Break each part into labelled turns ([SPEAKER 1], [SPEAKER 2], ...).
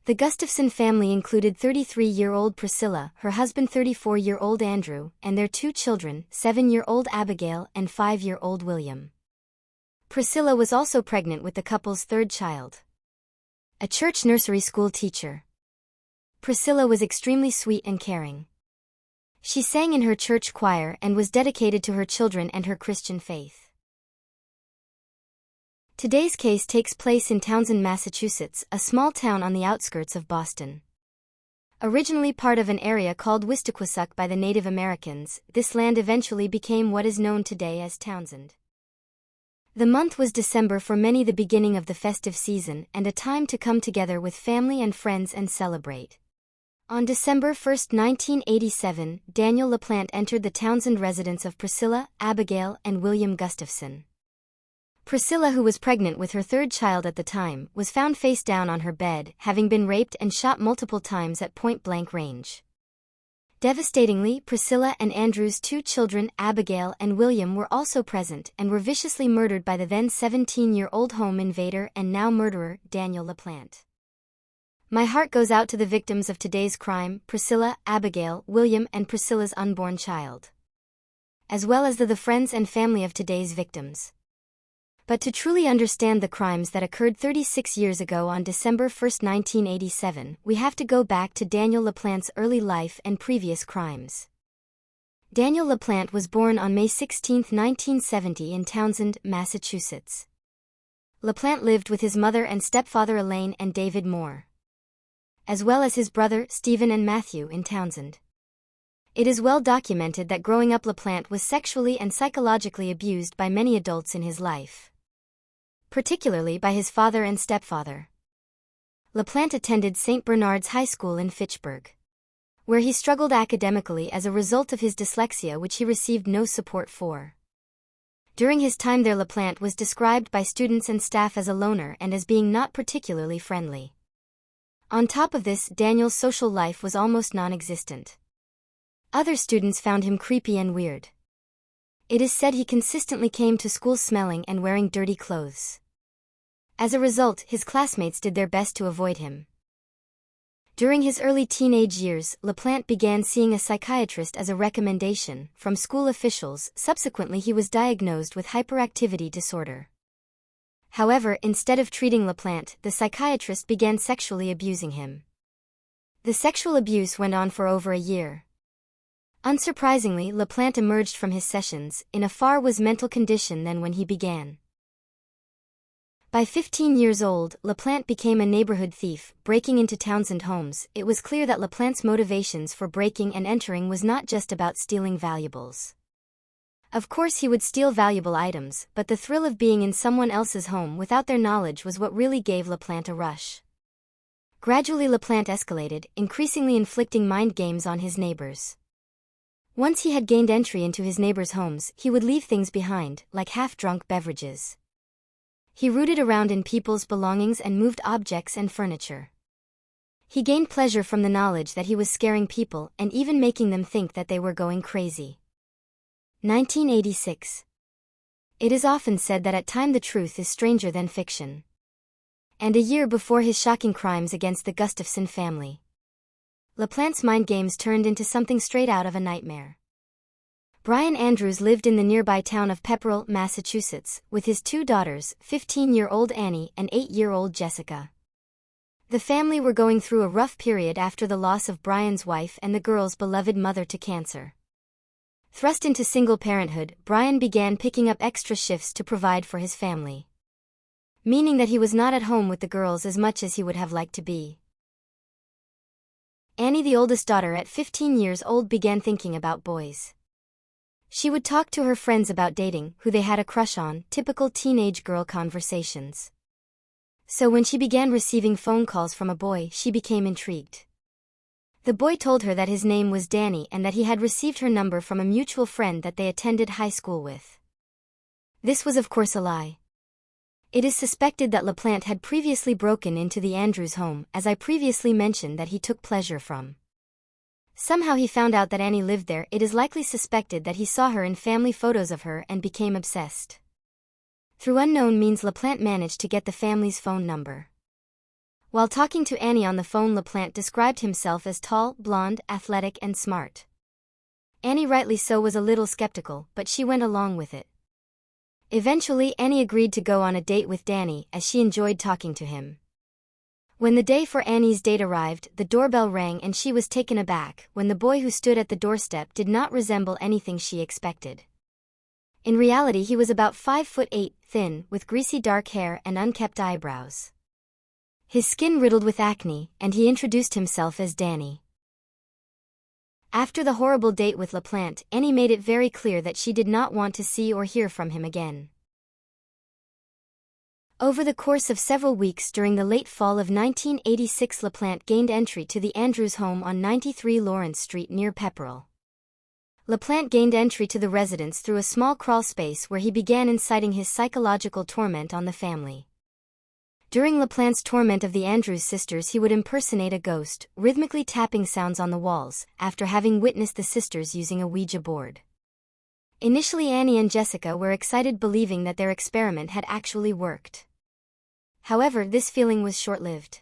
[SPEAKER 1] The Gustafson family included 33-year-old Priscilla, her husband 34-year-old Andrew, and their two children, 7-year-old Abigail and 5-year-old William. Priscilla was also pregnant with the couple's third child. A church nursery school teacher. Priscilla was extremely sweet and caring. She sang in her church choir and was dedicated to her children and her Christian faith. Today's case takes place in Townsend, Massachusetts, a small town on the outskirts of Boston. Originally part of an area called Wissahickwassuk by the Native Americans, this land eventually became what is known today as Townsend. The month was December, for many the beginning of the festive season and a time to come together with family and friends and celebrate. On December 1, 1987, Daniel LaPlante entered the Townsend residence of Priscilla, Abigail, and William Gustafson. Priscilla, who was pregnant with her third child at the time, was found face down on her bed, having been raped and shot multiple times at point-blank range. Devastatingly, Priscilla and Andrew's two children, Abigail and William, were also present and were viciously murdered by the then 17-year-old home invader and now murderer, Daniel LaPlante. My heart goes out to the victims of today's crime, Priscilla, Abigail, William, and Priscilla's unborn child, as well as the friends and family of today's victims. But to truly understand the crimes that occurred 36 years ago on December 1, 1987, we have to go back to Daniel LaPlante's early life and previous crimes. Daniel LaPlante was born on May 16, 1970 in Townsend, Massachusetts. LaPlante lived with his mother and stepfather Elaine and David Moore, as well as his brother Stephen and Matthew in Townsend. It is well documented that growing up LaPlante was sexually and psychologically abused by many adults in his life, particularly by his father and stepfather. LaPlante attended St. Bernard's High School in Fitchburg, where he struggled academically as a result of his dyslexia, which he received no support for. During his time there, LaPlante was described by students and staff as a loner and as being not particularly friendly. On top of this, Daniel's social life was almost non-existent. Other students found him creepy and weird. It is said he consistently came to school smelling and wearing dirty clothes. As a result, his classmates did their best to avoid him. During his early teenage years, LaPlante began seeing a psychiatrist as a recommendation from school officials. Subsequently, he was diagnosed with hyperactivity disorder. However, instead of treating LaPlante, the psychiatrist began sexually abusing him. The sexual abuse went on for over a year. Unsurprisingly, LaPlante emerged from his sessions in a far worse mental condition than when he began. By 15 years old, LaPlante became a neighborhood thief, breaking into Townsend homes. It was clear that LaPlante's motivations for breaking and entering was not just about stealing valuables. Of course he would steal valuable items, but the thrill of being in someone else's home without their knowledge was what really gave LaPlante a rush. Gradually LaPlante escalated, increasingly inflicting mind games on his neighbors. Once he had gained entry into his neighbors' homes, he would leave things behind, like half-drunk beverages. He rooted around in people's belongings and moved objects and furniture. He gained pleasure from the knowledge that he was scaring people and even making them think that they were going crazy. 1986. It is often said that at times the truth is stranger than fiction. And a year before his shocking crimes against the Gustafson family, LaPlante's mind games turned into something straight out of a nightmare. Brian Andrews lived in the nearby town of Pepperell, Massachusetts, with his two daughters, 15-year-old Annie and 8-year-old Jessica. The family were going through a rough period after the loss of Brian's wife and the girl's beloved mother to cancer. Thrust into single parenthood, Brian began picking up extra shifts to provide for his family, meaning that he was not at home with the girls as much as he would have liked to be. Annie, the oldest daughter at 15 years old, began thinking about boys. She would talk to her friends about dating, who they had a crush on, typical teenage girl conversations. So when she began receiving phone calls from a boy, she became intrigued. The boy told her that his name was Danny and that he had received her number from a mutual friend that they attended high school with. This was of course a lie. It is suspected that LaPlante had previously broken into the Andrews home, as I previously mentioned, that he took pleasure from. Somehow he found out that Annie lived there. It is likely suspected that he saw her in family photos of her and became obsessed. Through unknown means, LaPlante managed to get the family's phone number. While talking to Annie on the phone, LaPlante described himself as tall, blonde, athletic, and smart. Annie, rightly so, was a little skeptical, but she went along with it. Eventually, Annie agreed to go on a date with Danny, as she enjoyed talking to him. When the day for Annie's date arrived, the doorbell rang and she was taken aback when the boy who stood at the doorstep did not resemble anything she expected. In reality, he was about 5'8", thin, with greasy dark hair and unkempt eyebrows. His skin riddled with acne, and he introduced himself as Danny. After the horrible date with LaPlante, Annie made it very clear that she did not want to see or hear from him again. Over the course of several weeks during the late fall of 1986, LaPlante gained entry to the Andrews home on 93 Lawrence Street near Pepperell. LaPlante gained entry to the residence through a small crawl space where he began inciting his psychological torment on the family. During LaPlante's torment of the Andrews sisters, he would impersonate a ghost, rhythmically tapping sounds on the walls, after having witnessed the sisters using a Ouija board. Initially, Annie and Jessica were excited, believing that their experiment had actually worked. However, this feeling was short-lived.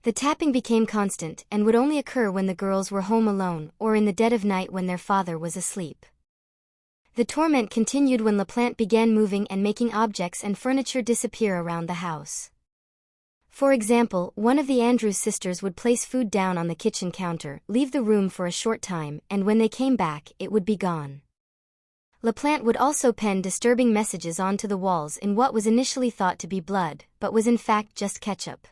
[SPEAKER 1] The tapping became constant and would only occur when the girls were home alone or in the dead of night when their father was asleep. The torment continued when LaPlante began moving and making objects and furniture disappear around the house. For example, one of the Andrews sisters would place food down on the kitchen counter, leave the room for a short time, and when they came back, it would be gone. LaPlante would also pen disturbing messages onto the walls in what was initially thought to be blood, but was in fact just ketchup.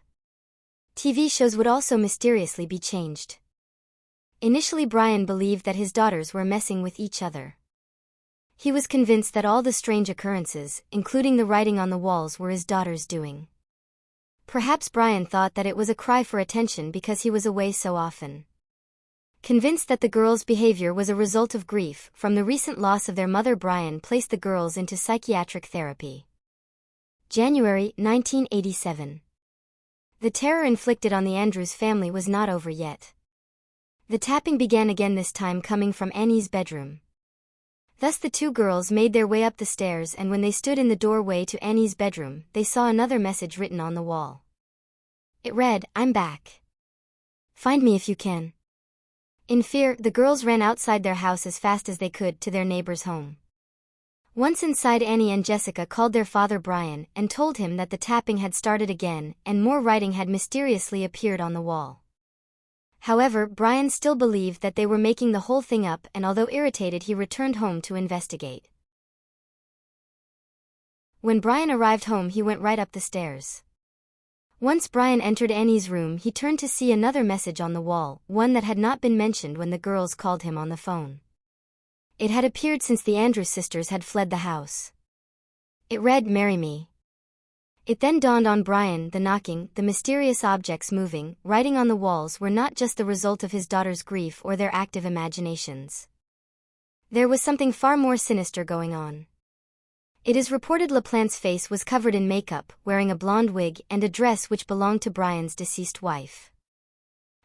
[SPEAKER 1] TV shows would also mysteriously be changed. Initially, Brian believed that his daughters were messing with each other. He was convinced that all the strange occurrences, including the writing on the walls, were his daughters' doing. Perhaps Brian thought that it was a cry for attention because he was away so often. Convinced that the girls' behavior was a result of grief from the recent loss of their mother, Brian placed the girls into psychiatric therapy. January 1987. The terror inflicted on the Andrews family was not over yet. The tapping began again, this time coming from Annie's bedroom. Thus the two girls made their way up the stairs, and when they stood in the doorway to Annie's bedroom, they saw another message written on the wall. It read, "I'm back. Find me if you can." In fear, the girls ran outside their house as fast as they could to their neighbor's home. Once inside, Annie and Jessica called their father Brian and told him that the tapping had started again and more writing had mysteriously appeared on the wall. However, Brian still believed that they were making the whole thing up, and although irritated, he returned home to investigate. When Brian arrived home, he went right up the stairs. Once Brian entered Annie's room, he turned to see another message on the wall, one that had not been mentioned when the girls called him on the phone. It had appeared since the Andrews sisters had fled the house. It read, "Marry me." It then dawned on Brian the knocking, the mysterious objects moving, writing on the walls were not just the result of his daughter's grief or their active imaginations. There was something far more sinister going on. It is reported LaPlante's face was covered in makeup, wearing a blonde wig and a dress which belonged to Brian's deceased wife.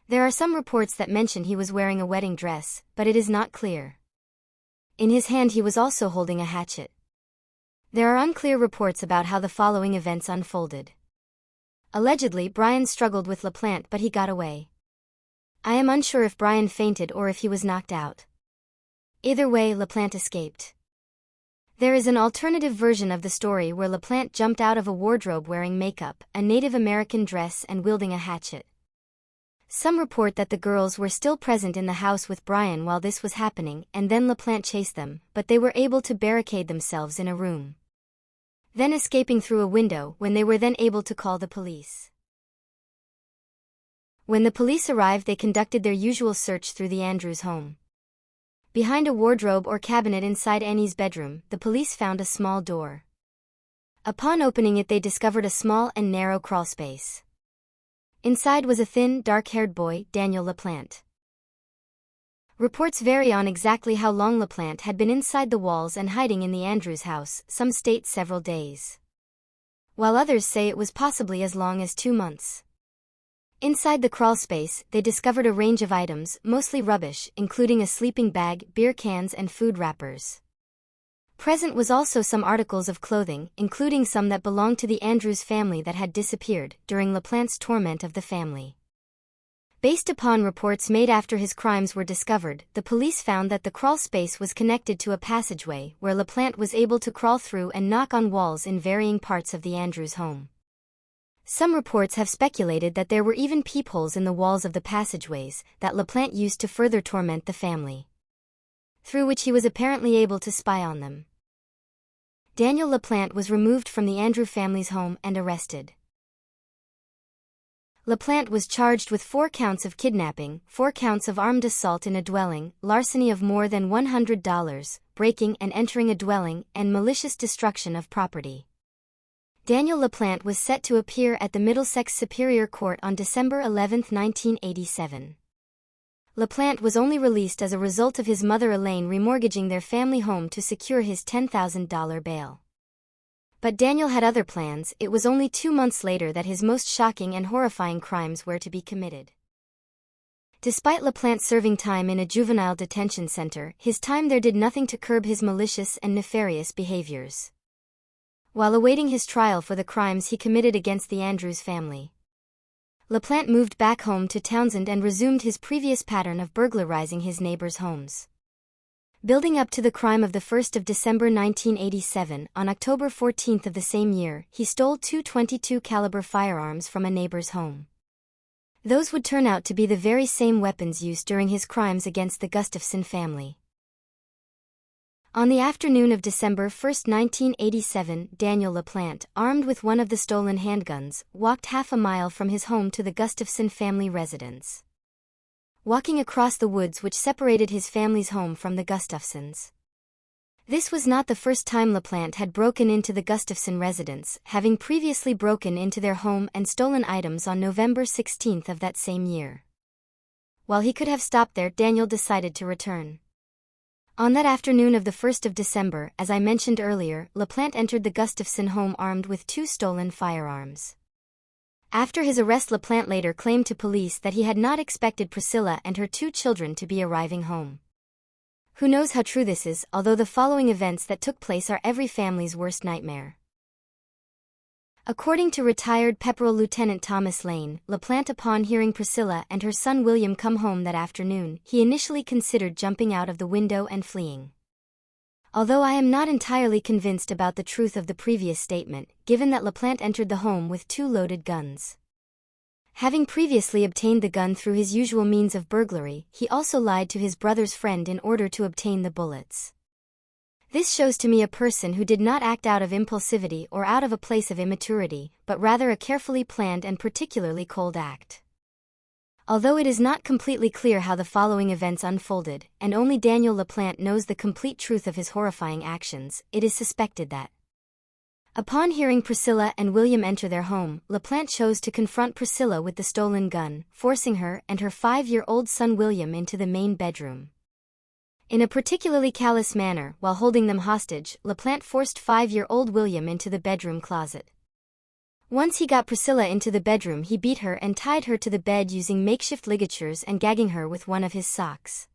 [SPEAKER 1] There are some reports that mention he was wearing a wedding dress, but it is not clear. In his hand he was also holding a hatchet. There are unclear reports about how the following events unfolded. Allegedly, Brian struggled with LaPlante, but he got away. I am unsure if Brian fainted or if he was knocked out. Either way, LaPlante escaped. There is an alternative version of the story where LaPlante jumped out of a wardrobe wearing makeup, a Native American dress, and wielding a hatchet. Some report that the girls were still present in the house with Brian while this was happening, and then LaPlante chased them, but they were able to barricade themselves in a room, then escaping through a window when they were then able to call the police. When the police arrived, they conducted their usual search through the Andrews home. Behind a wardrobe or cabinet inside Annie's bedroom, the police found a small door. Upon opening it, they discovered a small and narrow crawlspace. Inside was a thin, dark-haired boy, Daniel LaPlante. Reports vary on exactly how long LaPlante had been inside the walls and hiding in the Andrews house. Some state several days, while others say it was possibly as long as 2 months. Inside the crawlspace, they discovered a range of items, mostly rubbish, including a sleeping bag, beer cans, and food wrappers. Present was also some articles of clothing, including some that belonged to the Andrews family that had disappeared during LaPlante's torment of the family. Based upon reports made after his crimes were discovered, the police found that the crawl space was connected to a passageway where LaPlante was able to crawl through and knock on walls in varying parts of the Andrews home. Some reports have speculated that there were even peepholes in the walls of the passageways that LaPlante used to further torment the family, through which he was apparently able to spy on them. Daniel LaPlante was removed from the Andrew family's home and arrested. LaPlante was charged with 4 counts of kidnapping, 4 counts of armed assault in a dwelling, larceny of more than $100, breaking and entering a dwelling, and malicious destruction of property. Daniel LaPlante was set to appear at the Middlesex Superior Court on December 11, 1987. LaPlante was only released as a result of his mother Elaine remortgaging their family home to secure his $10,000 bail. But Daniel had other plans. It was only 2 months later that his most shocking and horrifying crimes were to be committed. Despite LaPlante serving time in a juvenile detention center, his time there did nothing to curb his malicious and nefarious behaviors. While awaiting his trial for the crimes he committed against the Andrews family, LaPlante moved back home to Townsend and resumed his previous pattern of burglarizing his neighbors' homes. Building up to the crime of the 1st of December 1987, on October 14 of the same year, he stole 2 .22 caliber firearms from a neighbor's home. Those would turn out to be the very same weapons used during his crimes against the Gustafson family. On the afternoon of December 1, 1987, Daniel LaPlante, armed with one of the stolen handguns, walked half a mile from his home to the Gustafson family residence, walking across the woods which separated his family's home from the Gustafsons. This was not the first time LaPlante had broken into the Gustafson residence, having previously broken into their home and stolen items on November 16 of that same year. While he could have stopped there, Daniel decided to return. On that afternoon of the 1st of December, as I mentioned earlier, LaPlante entered the Gustafson home armed with 2 stolen firearms. After his arrest, LaPlante later claimed to police that he had not expected Priscilla and her 2 children to be arriving home. Who knows how true this is, although the following events that took place are every family's worst nightmare. According to retired Pepperell Lieutenant Thomas Lane, LaPlante, upon hearing Priscilla and her son William come home that afternoon, he initially considered jumping out of the window and fleeing. Although I am not entirely convinced about the truth of the previous statement, given that LaPlante entered the home with 2 loaded guns. Having previously obtained the gun through his usual means of burglary, he also lied to his brother's friend in order to obtain the bullets. This shows to me a person who did not act out of impulsivity or out of a place of immaturity, but rather a carefully planned and particularly cold act. Although it is not completely clear how the following events unfolded, and only Daniel LaPlante knows the complete truth of his horrifying actions, it is suspected that, upon hearing Priscilla and William enter their home, LaPlante chose to confront Priscilla with the stolen gun, forcing her and her 5-year-old son William into the main bedroom. In a particularly callous manner, while holding them hostage, LaPlante forced 5-year-old William into the bedroom closet. Once he got Priscilla into the bedroom, he beat her and tied her to the bed using makeshift ligatures and gagging her with one of his socks.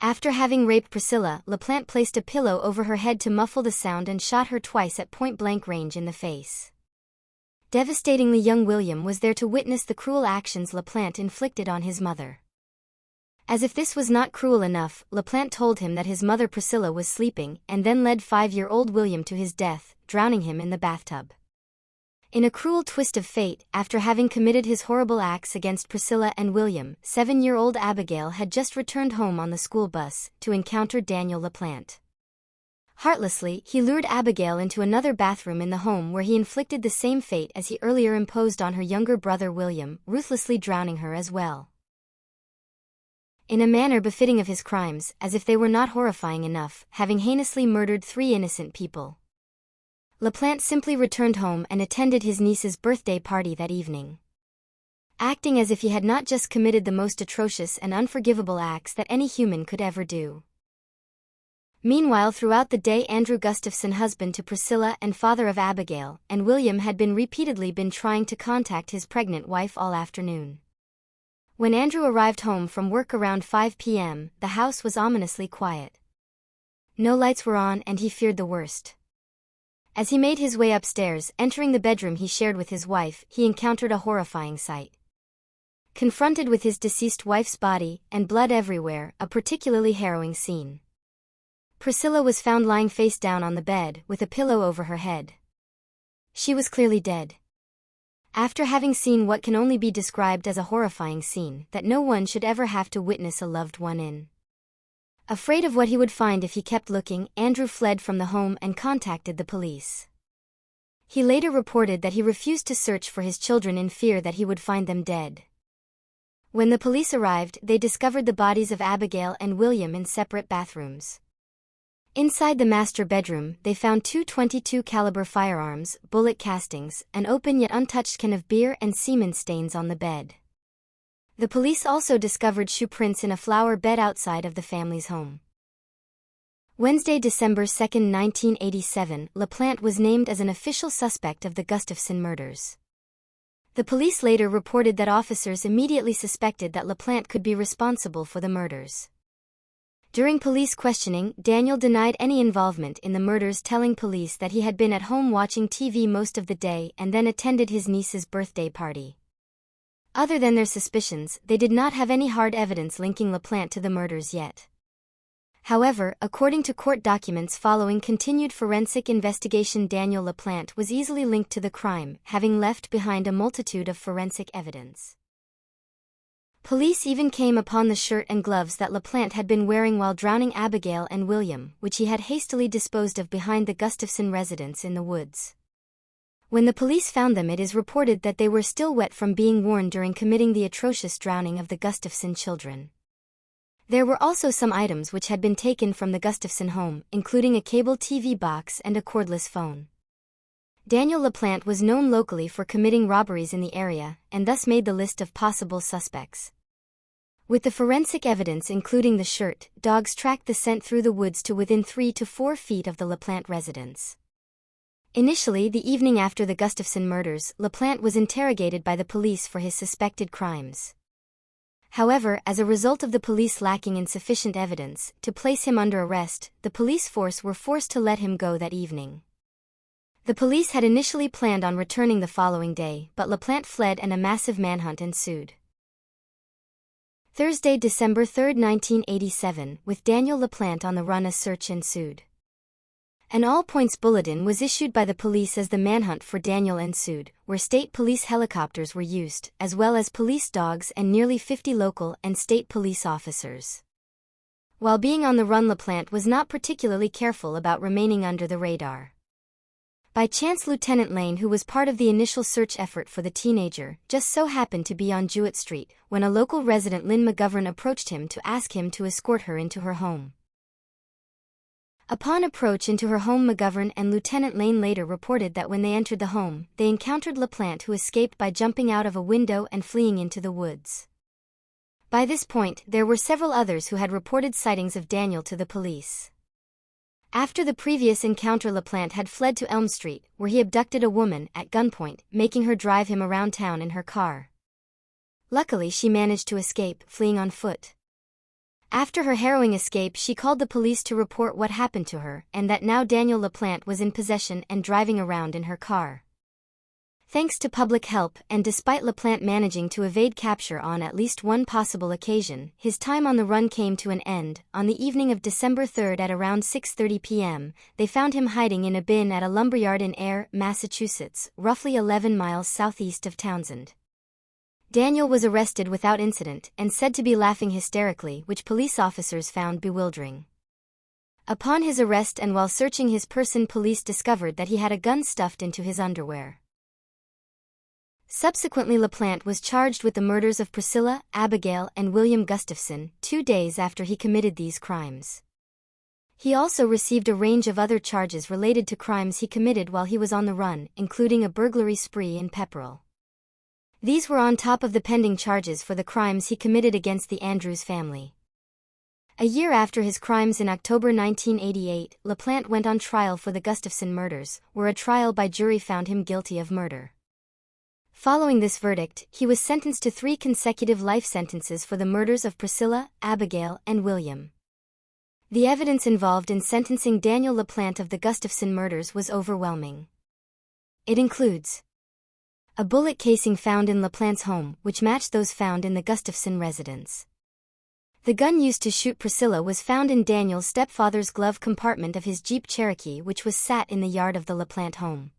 [SPEAKER 1] After having raped Priscilla, LaPlante placed a pillow over her head to muffle the sound and shot her twice at point-blank range in the face. Devastatingly, young William was there to witness the cruel actions LaPlante inflicted on his mother. As if this was not cruel enough, LaPlante told him that his mother Priscilla was sleeping, and then led 5-year-old William to his death, drowning him in the bathtub. In a cruel twist of fate, after having committed his horrible acts against Priscilla and William, 7-year-old Abigail had just returned home on the school bus to encounter Daniel LaPlante. Heartlessly, he lured Abigail into another bathroom in the home where he inflicted the same fate as he earlier imposed on her younger brother William, ruthlessly drowning her as well. In a manner befitting of his crimes, as if they were not horrifying enough, having heinously murdered 3 innocent people, LaPlante simply returned home and attended his niece's birthday party that evening, acting as if he had not just committed the most atrocious and unforgivable acts that any human could ever do. Meanwhile, throughout the day, Andrew Gustafson, husband to Priscilla and father of Abigail, and William had repeatedly been trying to contact his pregnant wife all afternoon. When Andrew arrived home from work around 5 p.m., the house was ominously quiet. No lights were on and he feared the worst. As he made his way upstairs, entering the bedroom he shared with his wife, he encountered a horrifying sight. Confronted with his deceased wife's body, and blood everywhere, a particularly harrowing scene. Priscilla was found lying face down on the bed, with a pillow over her head. She was clearly dead. After having seen what can only be described as a horrifying scene that no one should ever have to witness a loved one in. Afraid of what he would find if he kept looking, Andrew fled from the home and contacted the police. He later reported that he refused to search for his children in fear that he would find them dead. When the police arrived, they discovered the bodies of Abigail and William in separate bathrooms. Inside the master bedroom, they found two .22 caliber firearms, bullet castings, an open yet untouched can of beer and semen stains on the bed. The police also discovered shoe prints in a flower bed outside of the family's home. Wednesday, December 2, 1987, LaPlante was named as an official suspect of the Gustafson murders. The police later reported that officers immediately suspected that LaPlante could be responsible for the murders. During police questioning, Daniel denied any involvement in the murders, telling police that he had been at home watching TV most of the day and then attended his niece's birthday party. Other than their suspicions, they did not have any hard evidence linking LaPlante to the murders yet. However, according to court documents following continued forensic investigation, Daniel LaPlante was easily linked to the crime, having left behind a multitude of forensic evidence. Police even came upon the shirt and gloves that LaPlante had been wearing while drowning Abigail and William, which he had hastily disposed of behind the Gustafson residence in the woods. When the police found them, it is reported that they were still wet from being worn during committing the atrocious drowning of the Gustafson children. There were also some items which had been taken from the Gustafson home, including a cable TV box and a cordless phone. Daniel LaPlante was known locally for committing robberies in the area, and thus made the list of possible suspects. With the forensic evidence including the shirt, dogs tracked the scent through the woods to within 3 to 4 feet of the LaPlante residence. Initially, the evening after the Gustafson murders, LaPlante was interrogated by the police for his suspected crimes. However, as a result of the police lacking in sufficient evidence to place him under arrest, the police force were forced to let him go that evening. The police had initially planned on returning the following day, but LaPlante fled and a massive manhunt ensued. Thursday, December 3, 1987, with Daniel LaPlante on the run, a search ensued. An all-points bulletin was issued by the police as the manhunt for Daniel ensued, where state police helicopters were used, as well as police dogs and nearly 50 local and state police officers. While being on the run, LaPlante was not particularly careful about remaining under the radar. By chance, Lieutenant Lane, who was part of the initial search effort for the teenager, just so happened to be on Jewett Street when a local resident, Lynn McGovern, approached him to ask him to escort her into her home. Upon approach into her home, McGovern and Lieutenant Lane later reported that when they entered the home, they encountered LaPlante, who escaped by jumping out of a window and fleeing into the woods. By this point, there were several others who had reported sightings of Daniel to the police. After the previous encounter, LaPlante had fled to Elm Street, where he abducted a woman at gunpoint, making her drive him around town in her car. Luckily, she managed to escape, fleeing on foot. After her harrowing escape, she called the police to report what happened to her, and that now Daniel LaPlante was in possession and driving around in her car. Thanks to public help, and despite LaPlante managing to evade capture on at least one possible occasion, his time on the run came to an end. On the evening of December 3 at around 6:30 p.m., they found him hiding in a bin at a lumberyard in Ayer, Massachusetts, roughly 11 miles southeast of Townsend. Daniel was arrested without incident and said to be laughing hysterically, which police officers found bewildering. Upon his arrest and while searching his person, police discovered that he had a gun stuffed into his underwear. Subsequently, LaPlante was charged with the murders of Priscilla, Abigail, and William Gustafson, 2 days after he committed these crimes. He also received a range of other charges related to crimes he committed while he was on the run, including a burglary spree in Pepperell. These were on top of the pending charges for the crimes he committed against the Andrews family. A year after his crimes, in October 1988, LaPlante went on trial for the Gustafson murders, where a trial by jury found him guilty of murder. Following this verdict, he was sentenced to 3 consecutive life sentences for the murders of Priscilla, Abigail, and William. The evidence involved in sentencing Daniel LaPlante of the Gustafson murders was overwhelming. It includes a bullet casing found in LaPlante's home, which matched those found in the Gustafson residence. The gun used to shoot Priscilla was found in Daniel's stepfather's glove compartment of his Jeep Cherokee, which was sat in the yard of the LaPlante home.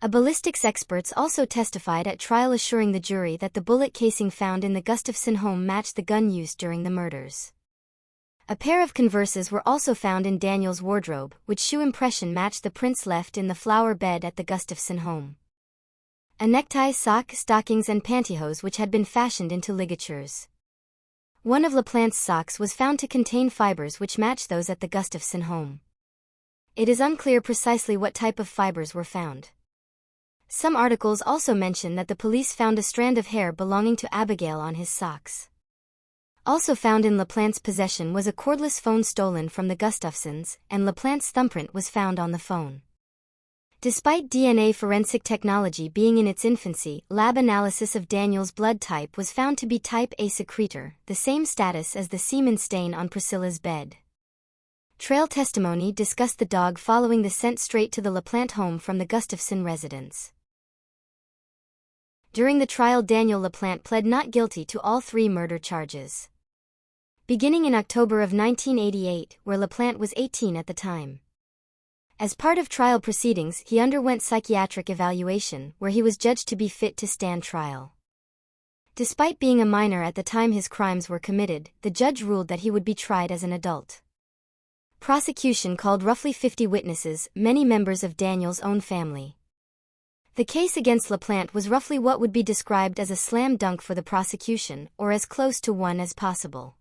[SPEAKER 1] A ballistics experts also testified at trial, assuring the jury that the bullet casing found in the Gustafson home matched the gun used during the murders. A pair of Converses were also found in Daniel's wardrobe, which shoe impression matched the prints left in the flower bed at the Gustafson home. A necktie, sock, stockings and pantyhose which had been fashioned into ligatures. One of LaPlante's socks was found to contain fibers which matched those at the Gustafson home. It is unclear precisely what type of fibers were found. Some articles also mention that the police found a strand of hair belonging to Abigail on his socks. Also found in LaPlante's possession was a cordless phone stolen from the Gustafsons, and LaPlante's thumbprint was found on the phone. Despite DNA forensic technology being in its infancy, lab analysis of Daniel's blood type was found to be type A secretor, the same status as the semen stain on Priscilla's bed. Trail testimony discussed the dog following the scent straight to the LaPlante home from the Gustafson residence. During the trial, Daniel LaPlante pled not guilty to all 3 murder charges. Beginning in October of 1988, where LaPlante was 18 at the time. As part of trial proceedings, he underwent psychiatric evaluation, where he was judged to be fit to stand trial. Despite being a minor at the time his crimes were committed, the judge ruled that he would be tried as an adult. Prosecution called roughly 50 witnesses, many members of Daniel's own family. The case against LaPlante was roughly what would be described as a slam dunk for the prosecution, or as close to one as possible.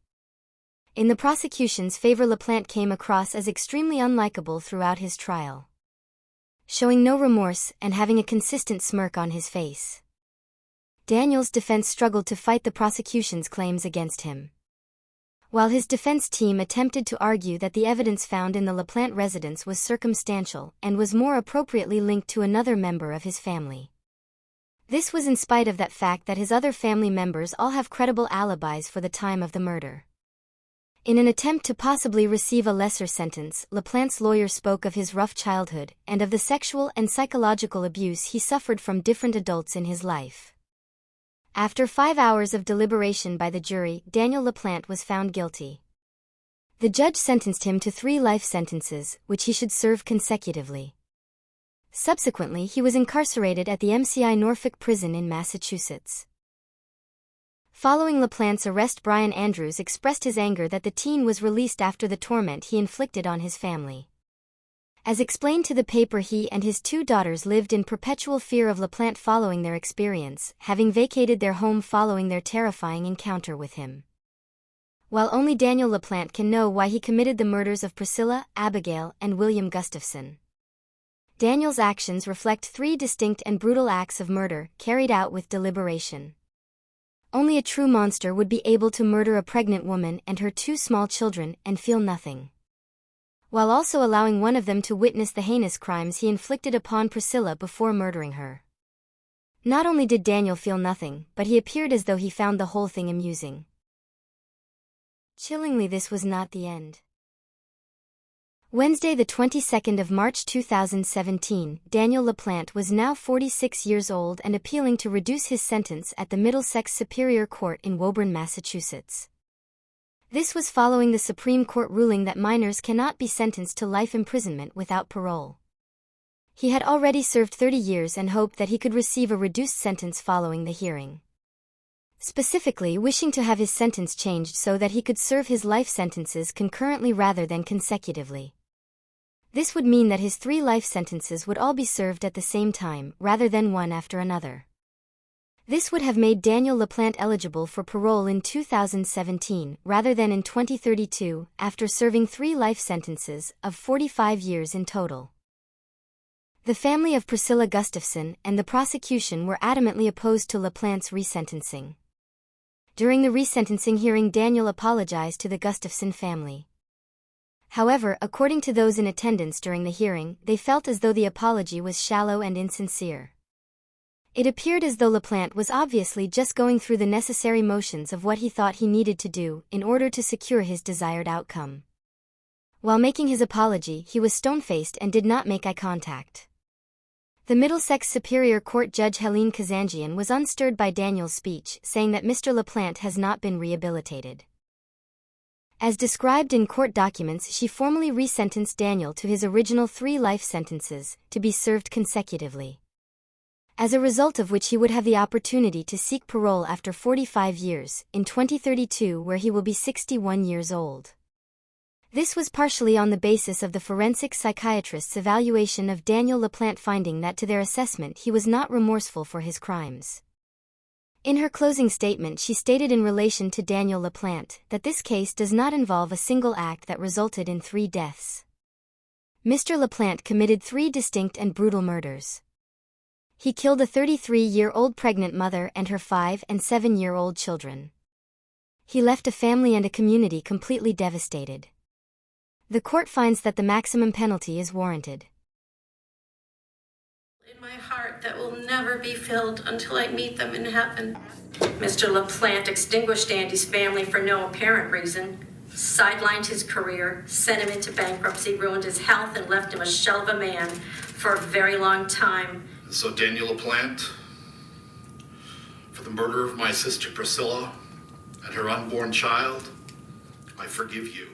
[SPEAKER 1] In the prosecution's favor, LaPlante came across as extremely unlikable throughout his trial, showing no remorse and having a consistent smirk on his face. Daniel's defense struggled to fight the prosecution's claims against him. While his defense team attempted to argue that the evidence found in the LaPlante residence was circumstantial and was more appropriately linked to another member of his family. This was in spite of that fact that his other family members all have credible alibis for the time of the murder. In an attempt to possibly receive a lesser sentence, LaPlante's lawyer spoke of his rough childhood and of the sexual and psychological abuse he suffered from different adults in his life. After 5 hours of deliberation by the jury, Daniel LaPlante was found guilty. The judge sentenced him to 3 life sentences, which he should serve consecutively. Subsequently, he was incarcerated at the MCI Norfolk Prison in Massachusetts. Following LaPlante's arrest, Brian Andrews expressed his anger that the teen was released after the torment he inflicted on his family. As explained to the paper, he and his 2 daughters lived in perpetual fear of LaPlante following their experience, having vacated their home following their terrifying encounter with him. While only Daniel LaPlante can know why he committed the murders of Priscilla, Abigail, and William Gustafson. Daniel's actions reflect 3 distinct and brutal acts of murder, carried out with deliberation. Only a true monster would be able to murder a pregnant woman and her 2 small children and feel nothing, while also allowing one of them to witness the heinous crimes he inflicted upon Priscilla before murdering her. Not only did Daniel feel nothing, but he appeared as though he found the whole thing amusing. Chillingly, this was not the end. Wednesday, the 22nd of March 2017, Daniel LaPlante was now 46 years old and appealing to reduce his sentence at the Middlesex Superior Court in Woburn, Massachusetts. This was following the Supreme Court ruling that minors cannot be sentenced to life imprisonment without parole. He had already served 30 years and hoped that he could receive a reduced sentence following the hearing, specifically wishing to have his sentence changed so that he could serve his life sentences concurrently rather than consecutively. This would mean that his 3 life sentences would all be served at the same time, rather than one after another. This would have made Daniel LaPlante eligible for parole in 2017, rather than in 2032, after serving 3 life sentences, of 45 years in total. The family of Priscilla Gustafson and the prosecution were adamantly opposed to LaPlante's resentencing. During the resentencing hearing, Daniel apologized to the Gustafson family. However, according to those in attendance during the hearing, they felt as though the apology was shallow and insincere. It appeared as though LaPlante was obviously just going through the necessary motions of what he thought he needed to do in order to secure his desired outcome. While making his apology, he was stone-faced and did not make eye contact. The Middlesex Superior Court Judge Helene Kazanjian was unstirred by Daniel's speech, saying that Mr. LaPlante has not been rehabilitated. As described in court documents, she formally resentenced Daniel to his original 3 life sentences, to be served consecutively. As a result of which he would have the opportunity to seek parole after 45 years, in 2032, where he will be 61 years old. This was partially on the basis of the forensic psychiatrist's evaluation of Daniel LaPlante, finding that to their assessment he was not remorseful for his crimes. In her closing statement, she stated in relation to Daniel LaPlante that this case does not involve a single act that resulted in 3 deaths. Mr. LaPlante committed 3 distinct and brutal murders. He killed a 33-year-old pregnant mother and her 5- and 7-year-old children. He left a family and a community completely devastated. The court finds that the maximum penalty is warranted.
[SPEAKER 2] In my heart that will never be filled until I meet them in heaven. Mr. LaPlante extinguished Andy's family for no apparent reason, sidelined his career, sent him into bankruptcy, ruined his health, and left him a shell of a man for a very long time.
[SPEAKER 3] So Daniel LaPlante, for the murder of my sister Priscilla and her unborn child, I forgive you.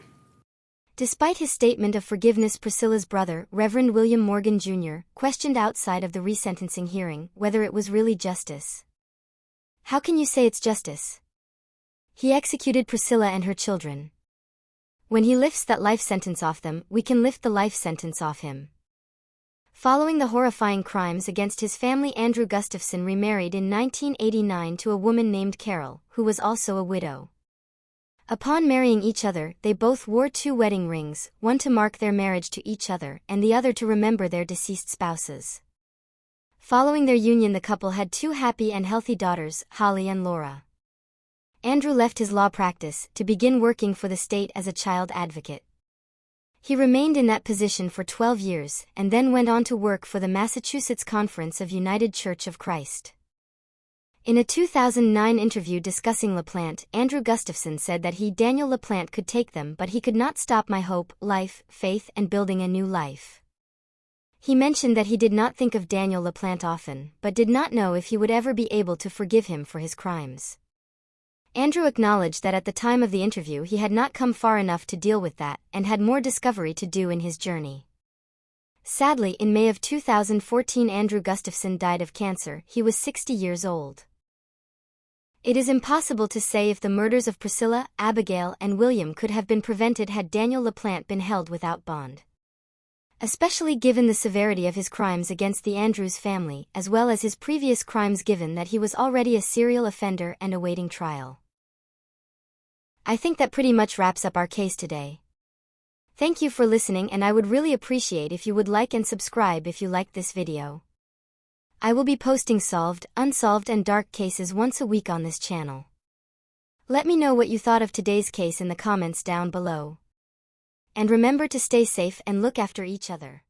[SPEAKER 1] Despite his statement of forgiveness, Priscilla's brother, Reverend William Morgan Jr., questioned outside of the resentencing hearing whether it was really justice. How can you say it's justice? He executed Priscilla and her children. When he lifts that life sentence off them, we can lift the life sentence off him. Following the horrifying crimes against his family, Andrew Gustafson remarried in 1989 to a woman named Carol, who was also a widow. Upon marrying each other, they both wore 2 wedding rings, one to mark their marriage to each other and the other to remember their deceased spouses. Following their union, the couple had 2 happy and healthy daughters, Holly and Laura. Andrew left his law practice to begin working for the state as a child advocate. He remained in that position for 12 years and then went on to work for the Massachusetts Conference of United Church of Christ. In a 2009 interview discussing LaPlante, Andrew Gustafson said that Daniel LaPlante, could take them, but he could not stop my hope, life, faith, and building a new life. He mentioned that he did not think of Daniel LaPlante often, but did not know if he would ever be able to forgive him for his crimes. Andrew acknowledged that at the time of the interview he had not come far enough to deal with that, and had more discovery to do in his journey. Sadly, in May of 2014, Andrew Gustafson died of cancer. He was 60 years old. It is impossible to say if the murders of Priscilla, Abigail, and William could have been prevented had Daniel LaPlante been held without bond. Especially given the severity of his crimes against the Andrews family, as well as his previous crimes, given that he was already a serial offender and awaiting trial. I think that pretty much wraps up our case today. Thank you for listening, and I would really appreciate if you would like and subscribe if you liked this video. I will be posting solved, unsolved, and dark cases once a week on this channel. Let me know what you thought of today's case in the comments down below. And remember to stay safe and look after each other.